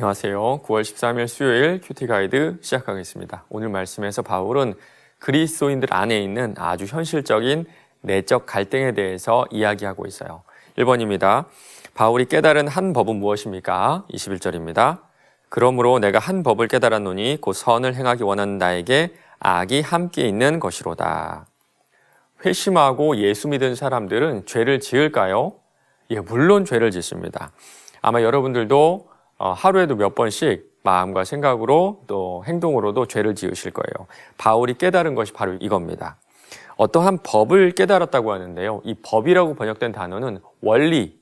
안녕하세요. 9월 13일 수요일 큐티 가이드 시작하겠습니다. 오늘 말씀에서 바울은 그리스도인들 안에 있는 아주 현실적인 내적 갈등에 대해서 이야기하고 있어요. 1번입니다. 바울이 깨달은 한 법은 무엇입니까? 21절입니다. 그러므로 내가 한 법을 깨달았노니 곧 선을 행하기 원하는 나에게 악이 함께 있는 것이로다. 회심하고 예수 믿은 사람들은 죄를 지을까요? 예, 물론 죄를 짓습니다. 아마 여러분들도 하루에도 몇 번씩 마음과 생각으로 또 행동으로도 죄를 지으실 거예요. 바울이 깨달은 것이 바로 이겁니다. 어떠한 법을 깨달았다고 하는데요. 이 법이라고 번역된 단어는 원리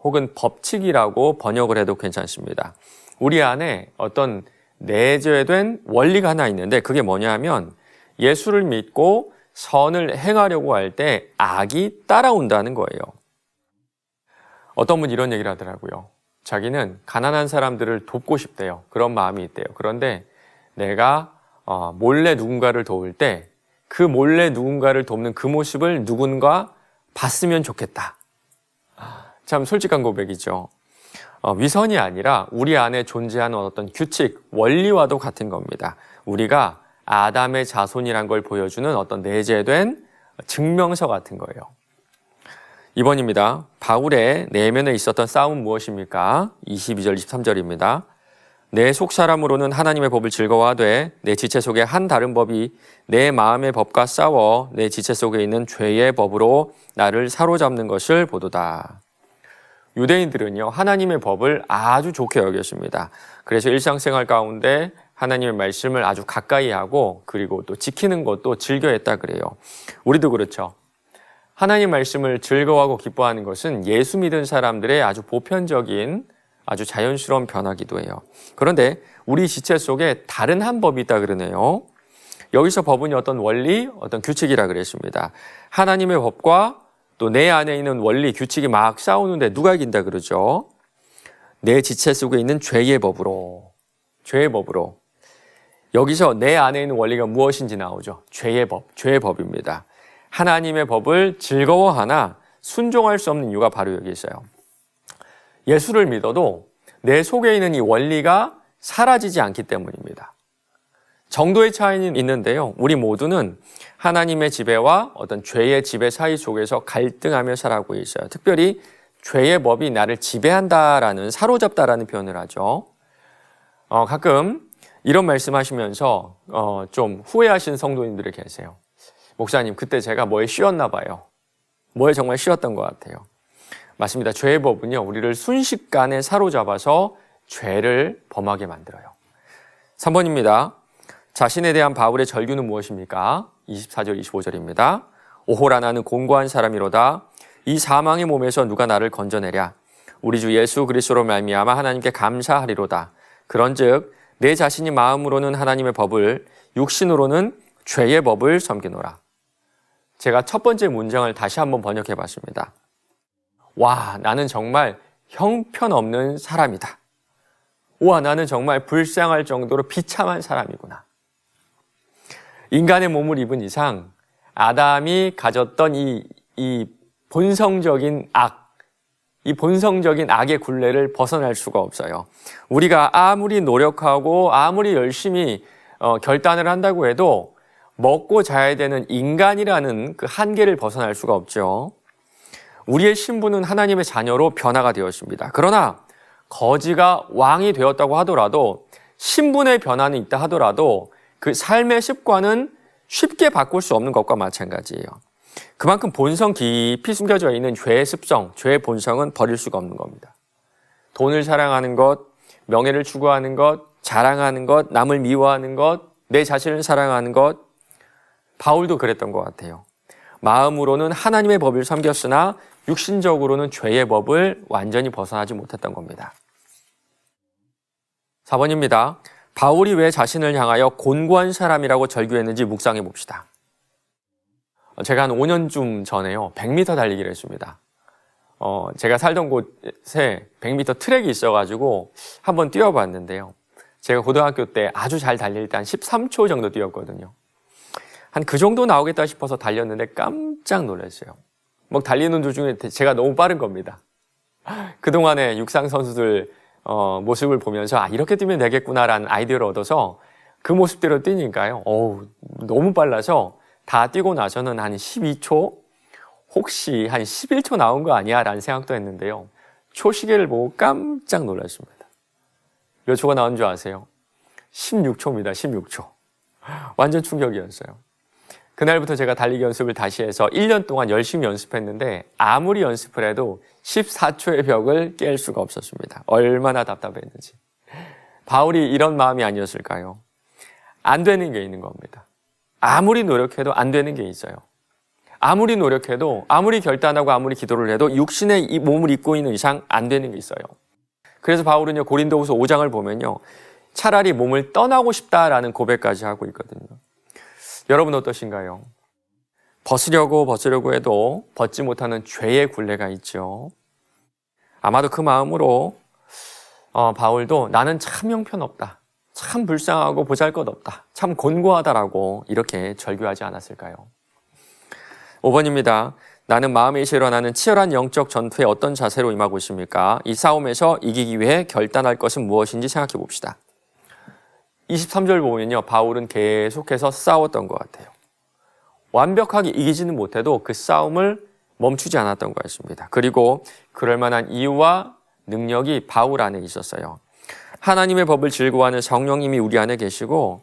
혹은 법칙이라고 번역을 해도 괜찮습니다. 우리 안에 어떤 내재된 원리가 하나 있는데 그게 뭐냐면 예수를 믿고 선을 행하려고 할 때 악이 따라온다는 거예요. 어떤 분이 이런 얘기를 하더라고요. 자기는 가난한 사람들을 돕고 싶대요. 그런 마음이 있대요. 그런데 내가 몰래 누군가를 도울 때 그 몰래 누군가를 돕는 그 모습을 누군가 봤으면 좋겠다. 참 솔직한 고백이죠. 위선이 아니라 우리 안에 존재하는 어떤 규칙, 원리와도 같은 겁니다. 우리가 아담의 자손이란 걸 보여주는 어떤 내재된 증명서 같은 거예요. 2번입니다. 바울의 내면에 있었던 싸움은 무엇입니까? 22절, 23절입니다. 내 속사람으로는 하나님의 법을 즐거워하되 내 지체 속에 한 다른 법이 내 마음의 법과 싸워 내 지체 속에 있는 죄의 법으로 나를 사로잡는 것을 보도다. 유대인들은요, 하나님의 법을 아주 좋게 여겼습니다. 그래서 일상생활 가운데 하나님의 말씀을 아주 가까이 하고 그리고 또 지키는 것도 즐겨했다 그래요. 우리도 그렇죠. 하나님 말씀을 즐거워하고 기뻐하는 것은 예수 믿은 사람들의 아주 보편적인 아주 자연스러운 변화기도 해요. 그런데 우리 지체 속에 다른 한 법이 있다 그러네요. 여기서 법은 어떤 원리, 어떤 규칙이라 그랬습니다. 하나님의 법과 또 내 안에 있는 원리, 규칙이 막 싸우는데 누가 이긴다 그러죠? 내 지체 속에 있는 죄의 법으로. 죄의 법으로. 여기서 내 안에 있는 원리가 무엇인지 나오죠. 죄의 법, 죄의 법입니다. 하나님의 법을 즐거워하나 순종할 수 없는 이유가 바로 여기 있어요. 예수를 믿어도 내 속에 있는 이 원리가 사라지지 않기 때문입니다. 정도의 차이는 있는데요. 우리 모두는 하나님의 지배와 어떤 죄의 지배 사이 속에서 갈등하며 살아가고 있어요. 특별히 죄의 법이 나를 지배한다라는, 사로잡다라는 표현을 하죠. 가끔 이런 말씀하시면서 좀 후회하신 성도님들이 계세요. 목사님, 그때 제가 뭐에 쉬었나 봐요. 뭐에 정말 쉬었던 것 같아요. 맞습니다. 죄의 법은요, 우리를 순식간에 사로잡아서 죄를 범하게 만들어요. 3번입니다. 자신에 대한 바울의 절규는 무엇입니까? 24절, 25절입니다. 오호라 나는 곤고한 사람이로다. 이 사망의 몸에서 누가 나를 건져내랴. 우리 주 예수 그리스도로 말미암아 하나님께 감사하리로다. 그런즉 내 자신이 마음으로는 하나님의 법을, 육신으로는 죄의 법을 섬기노라. 제가 첫 번째 문장을 다시 한번 번역해 봤습니다. 와, 나는 정말 형편없는 사람이다. 와, 나는 정말 불쌍할 정도로 비참한 사람이구나. 인간의 몸을 입은 이상 아담이 가졌던 이 본성적인 악, 이 본성적인 악의 굴레를 벗어날 수가 없어요. 우리가 아무리 노력하고 아무리 열심히 결단을 한다고 해도 먹고 자야 되는 인간이라는 그 한계를 벗어날 수가 없죠. 우리의 신분은 하나님의 자녀로 변화가 되었습니다. 그러나 거지가 왕이 되었다고 하더라도 신분의 변화는 있다 하더라도 그 삶의 습관은 쉽게 바꿀 수 없는 것과 마찬가지예요. 그만큼 본성 깊이 숨겨져 있는 죄의 습성, 죄의 본성은 버릴 수가 없는 겁니다. 돈을 사랑하는 것, 명예를 추구하는 것, 자랑하는 것, 남을 미워하는 것, 내 자신을 사랑하는 것, 바울도 그랬던 것 같아요. 마음으로는 하나님의 법을 섬겼으나 육신적으로는 죄의 법을 완전히 벗어나지 못했던 겁니다. 4번입니다. 바울이 왜 자신을 향하여 곤고한 사람이라고 절규했는지 묵상해 봅시다. 제가 한 5년쯤 전에요, 100m 달리기를 했습니다. 제가 살던 곳에 100m 트랙이 있어가지고 한번 뛰어봤는데요. 제가 고등학교 때 아주 잘 달릴 때 한 13초 정도 뛰었거든요. 한 그 정도 나오겠다 싶어서 달렸는데 깜짝 놀랐어요. 막 달리는 도중에 제가 너무 빠른 겁니다. 그동안에 육상 선수들 모습을 보면서 이렇게 뛰면 되겠구나라는 아이디어를 얻어서 그 모습대로 뛰니까요. 너무 빨라서 다 뛰고 나서는 한 12초, 혹시 한 11초 나온 거 아니야? 라는 생각도 했는데요. 초시계를 보고 깜짝 놀랐습니다. 몇 초가 나온 줄 아세요? 16초입니다. 16초. 완전 충격이었어요. 그날부터 제가 달리기 연습을 다시 해서 1년 동안 열심히 연습했는데 아무리 연습을 해도 14초의 벽을 깰 수가 없었습니다. 얼마나 답답했는지. 바울이 이런 마음이 아니었을까요? 안 되는 게 있는 겁니다. 아무리 노력해도 안 되는 게 있어요. 아무리 노력해도, 아무리 결단하고 아무리 기도를 해도 육신의 이 몸을 입고 있는 이상 안 되는 게 있어요. 그래서 바울은요, 고린도후서 5장을 보면요, 차라리 몸을 떠나고 싶다라는 고백까지 하고 있거든요. 여러분 어떠신가요? 벗으려고 해도 벗지 못하는 죄의 굴레가 있죠. 아마도 그 마음으로 바울도 나는 참 형편없다, 참 불쌍하고 보잘것없다, 참 곤고하다라고 이렇게 절규하지 않았을까요? 5번입니다. 나는 마음의 이시로 나는 치열한 영적 전투에 어떤 자세로 임하고 있습니까? 이 싸움에서 이기기 위해 결단할 것은 무엇인지 생각해 봅시다. 23절 보면요, 바울은 계속해서 싸웠던 것 같아요. 완벽하게 이기지는 못해도 그 싸움을 멈추지 않았던 것 같습니다. 그리고 그럴 만한 이유와 능력이 바울 안에 있었어요. 하나님의 법을 즐거워하는 성령님이 우리 안에 계시고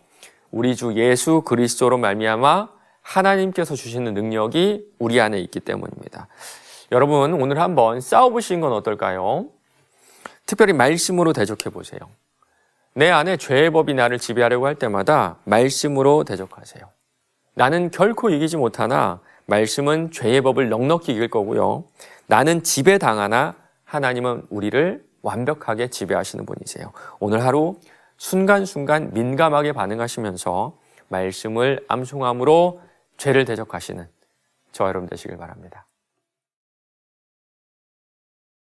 우리 주 예수 그리스도로 말미암아 하나님께서 주시는 능력이 우리 안에 있기 때문입니다. 여러분, 오늘 한번 싸워보시는 건 어떨까요? 특별히 말씀으로 대적해 보세요. 내 안에 죄의 법이 나를 지배하려고 할 때마다 말씀으로 대적하세요. 나는 결코 이기지 못하나 말씀은 죄의 법을 넉넉히 이길 거고요. 나는 지배당하나 하나님은 우리를 완벽하게 지배하시는 분이세요. 오늘 하루 순간순간 민감하게 반응하시면서 말씀을 암송함으로 죄를 대적하시는 저와 여러분 되시길 바랍니다.